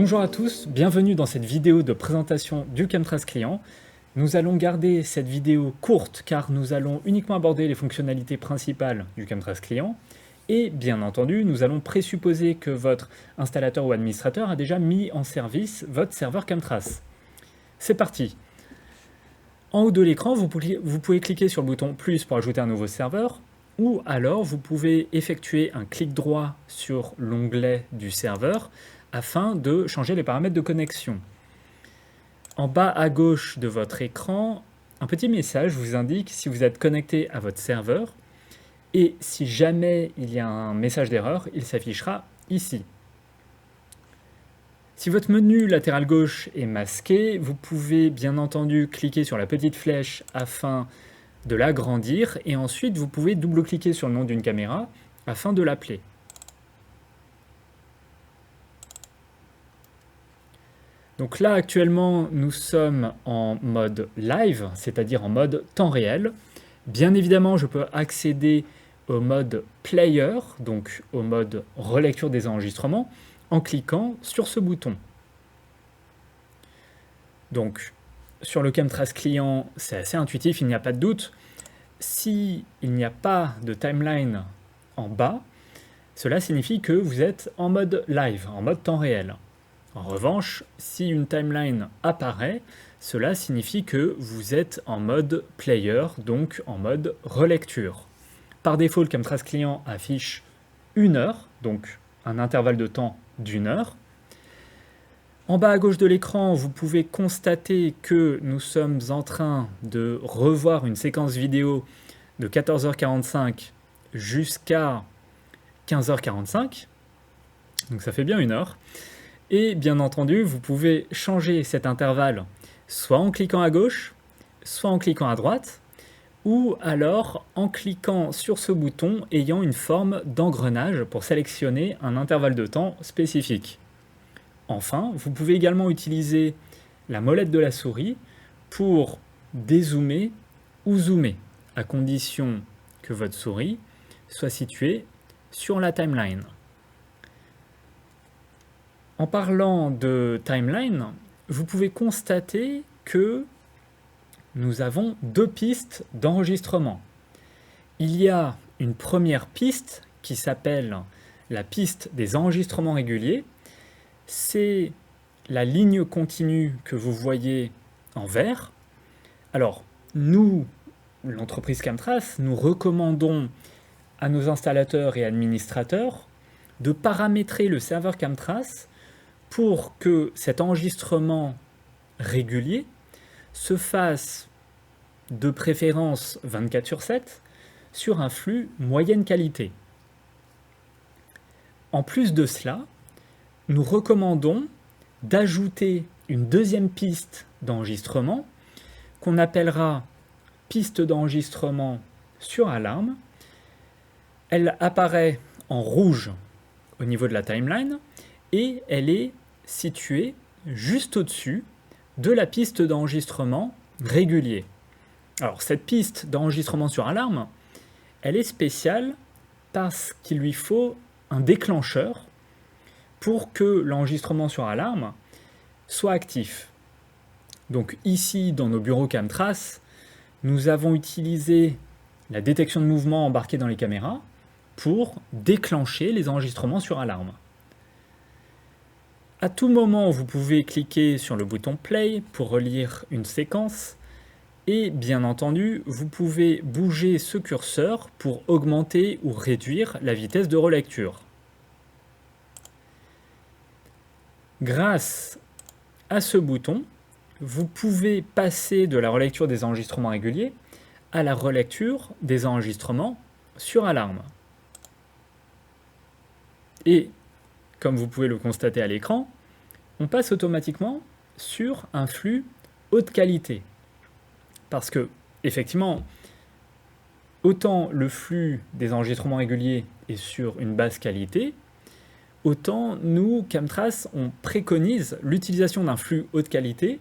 Bonjour à tous, bienvenue dans cette vidéo de présentation du Chemtrace client. Nous allons garder cette vidéo courte car nous allons uniquement aborder les fonctionnalités principales du Chemtrace client et bien entendu nous allons présupposer que votre installateur ou administrateur a déjà mis en service votre serveur Chemtrace. C'est parti. En haut de l'écran, vous pouvez cliquer sur le bouton plus pour ajouter un nouveau serveur, ou alors vous pouvez effectuer un clic droit sur l'onglet du serveur afin de changer les paramètres de connexion. En bas à gauche de votre écran, un petit message vous indique si vous êtes connecté à votre serveur, et si jamais il y a un message d'erreur, il s'affichera ici. Si votre menu latéral gauche est masqué, vous pouvez bien entendu cliquer sur la petite flèche afin de l'agrandir et ensuite vous pouvez double-cliquer sur le nom d'une caméra afin de l'appeler. Donc là actuellement nous sommes en mode live, c'est-à-dire en mode temps réel. Bien évidemment je peux accéder au mode player, donc au mode relecture des enregistrements, en cliquant sur ce bouton. Donc, sur le Chemtrace client, c'est assez intuitif, il n'y a pas de doute. S'il n'y a pas de timeline en bas, cela signifie que vous êtes en mode live, en mode temps réel. En revanche, si une timeline apparaît, cela signifie que vous êtes en mode player, donc en mode relecture. Par défaut, le Chemtrace client affiche 1 heure, donc un intervalle de temps d'1 heure. En bas à gauche de l'écran, vous pouvez constater que nous sommes en train de revoir une séquence vidéo de 14h45 jusqu'à 15h45. Donc ça fait bien 1 heure. Et bien entendu, vous pouvez changer cet intervalle soit en cliquant à gauche, soit en cliquant à droite, ou alors en cliquant sur ce bouton ayant une forme d'engrenage pour sélectionner un intervalle de temps spécifique. Enfin, vous pouvez également utiliser la molette de la souris pour dézoomer ou zoomer, à condition que votre souris soit située sur la timeline. En parlant de timeline, vous pouvez constater que nous avons 2 pistes d'enregistrement. Il y a une première piste qui s'appelle la piste des enregistrements réguliers. C'est la ligne continue que vous voyez en vert. Alors, nous, l'entreprise Chemtrace, nous recommandons à nos installateurs et administrateurs de paramétrer le serveur Chemtrace pour que cet enregistrement régulier se fasse de préférence 24/7 sur un flux moyenne qualité. En plus de cela, nous recommandons d'ajouter une deuxième piste d'enregistrement qu'on appellera piste d'enregistrement sur alarme. Elle apparaît en rouge au niveau de la timeline et elle est située juste au-dessus de la piste d'enregistrement régulier. Alors cette piste d'enregistrement sur alarme, elle est spéciale parce qu'il lui faut un déclencheur pour que l'enregistrement sur alarme soit actif. Donc ici, dans nos bureaux Chemtrace, nous avons utilisé la détection de mouvement embarquée dans les caméras pour déclencher les enregistrements sur alarme. À tout moment, vous pouvez cliquer sur le bouton Play pour relire une séquence et bien entendu, vous pouvez bouger ce curseur pour augmenter ou réduire la vitesse de relecture. Grâce à ce bouton, vous pouvez passer de la relecture des enregistrements réguliers à la relecture des enregistrements sur alarme. Et, comme vous pouvez le constater à l'écran, on passe automatiquement sur un flux haute qualité. Parce que, effectivement, autant le flux des enregistrements réguliers est sur une basse qualité, autant nous, Chemtrace, on préconise l'utilisation d'un flux haute qualité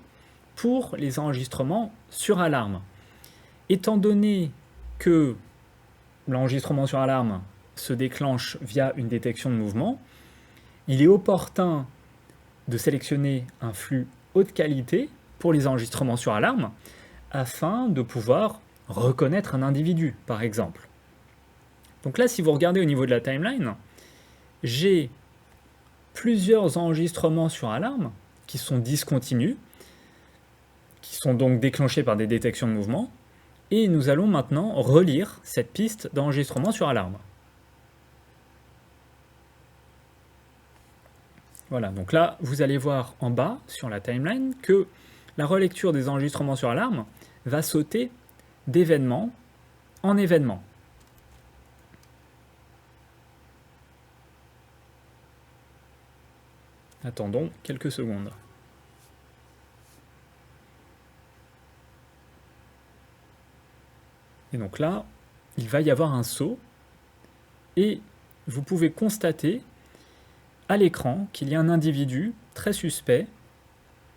pour les enregistrements sur alarme. Étant donné que l'enregistrement sur alarme se déclenche via une détection de mouvement, il est opportun de sélectionner un flux haute qualité pour les enregistrements sur alarme, afin de pouvoir reconnaître un individu, par exemple. Donc là, si vous regardez au niveau de la timeline, j'ai plusieurs enregistrements sur alarme qui sont discontinus, qui sont donc déclenchés par des détections de mouvement, et nous allons maintenant relire cette piste d'enregistrement sur alarme. Voilà, donc là, vous allez voir en bas, sur la timeline, que la relecture des enregistrements sur alarme va sauter d'événement en événement. Attendons quelques secondes. Et donc là, il va y avoir un saut, et vous pouvez constater à l'écran qu'il y a un individu très suspect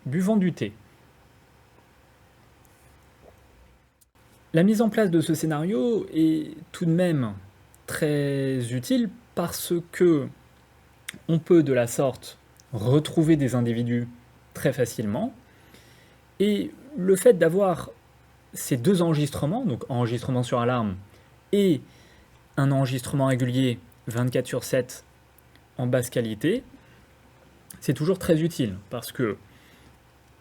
buvant du thé. La mise en place de ce scénario est tout de même très utile parce que on peut de la sorte retrouver des individus très facilement, et le fait d'avoir ces deux enregistrements, donc enregistrement sur alarme et un enregistrement régulier 24/7 en basse qualité, c'est toujours très utile parce que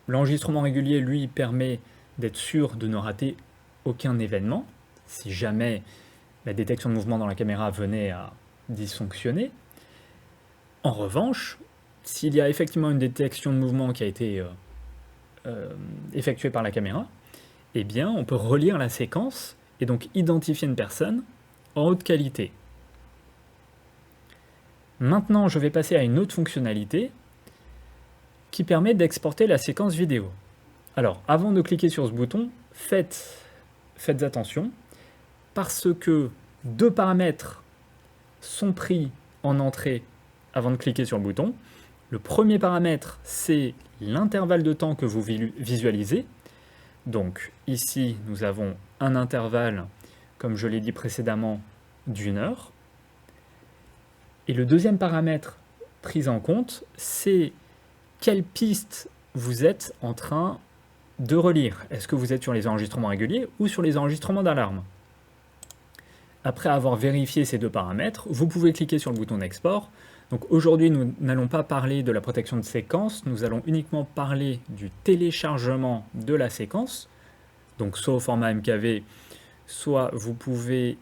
l'enregistrement régulier, lui, permet d'être sûr de ne rater aucun événement si jamais la détection de mouvement dans la caméra venait à dysfonctionner. En revanche, s'il y a effectivement une détection de mouvement qui a été effectuée par la caméra, eh bien, on peut relire la séquence et donc identifier une personne en haute qualité. Maintenant, je vais passer à une autre fonctionnalité qui permet d'exporter la séquence vidéo. Alors, avant de cliquer sur ce bouton, faites attention, parce que deux paramètres sont pris en entrée avant de cliquer sur le bouton. Le premier paramètre, c'est l'intervalle de temps que vous visualisez. Donc ici, nous avons un intervalle, comme je l'ai dit précédemment, d'1 heure. Et le deuxième paramètre pris en compte, c'est quelle piste vous êtes en train de relire. Est-ce que vous êtes sur les enregistrements réguliers ou sur les enregistrements d'alarme? Après avoir vérifié ces deux paramètres, vous pouvez cliquer sur le bouton d'export. Donc aujourd'hui, nous n'allons pas parler de la protection de séquence, nous allons uniquement parler du téléchargement de la séquence. Donc soit au format MKV, soit vous pouvez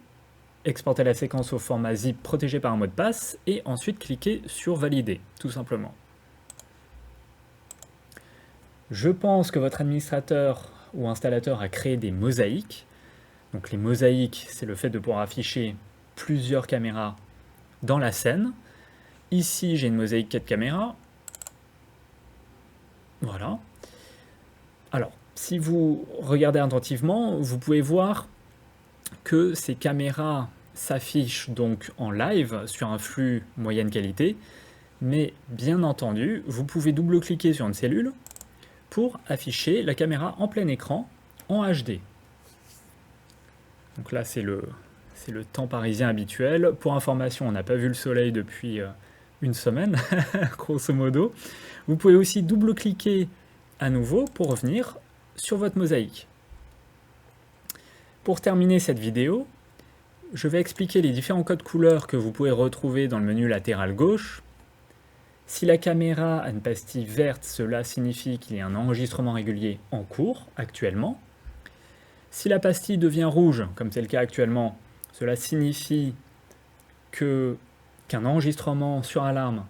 exporter la séquence au format zip protégé par un mot de passe et ensuite cliquer sur valider, tout simplement. Je pense que votre administrateur ou installateur a créé des mosaïques. Donc les mosaïques, c'est le fait de pouvoir afficher plusieurs caméras dans la scène. Ici, j'ai une mosaïque 4 caméras. Voilà. Alors, si vous regardez attentivement, vous pouvez voir que ces caméras s'affichent donc en live sur un flux moyenne qualité, mais bien entendu, vous pouvez double-cliquer sur une cellule pour afficher la caméra en plein écran en HD. Donc là, c'est le temps parisien habituel. Pour information, on n'a pas vu le soleil depuis une semaine, grosso modo. Vous pouvez aussi double-cliquer à nouveau pour revenir sur votre mosaïque. Pour terminer cette vidéo, je vais expliquer les différents codes couleurs que vous pouvez retrouver dans le menu latéral gauche. Si la caméra a une pastille verte, cela signifie qu'il y a un enregistrement régulier en cours actuellement. Si la pastille devient rouge, comme c'est le cas actuellement, cela signifie qu'un enregistrement sur alarme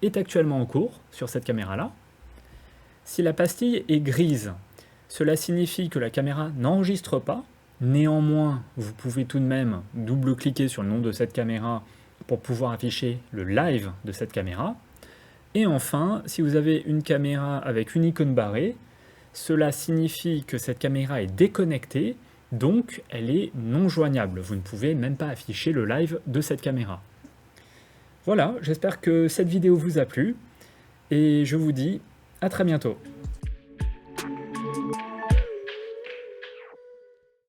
est actuellement en cours sur cette caméra-là. Si la pastille est grise, cela signifie que la caméra n'enregistre pas. Néanmoins, vous pouvez tout de même double-cliquer sur le nom de cette caméra pour pouvoir afficher le live de cette caméra. Et enfin, si vous avez une caméra avec une icône barrée, cela signifie que cette caméra est déconnectée, donc elle est non joignable. Vous ne pouvez même pas afficher le live de cette caméra. Voilà, j'espère que cette vidéo vous a plu, et je vous dis à très bientôt.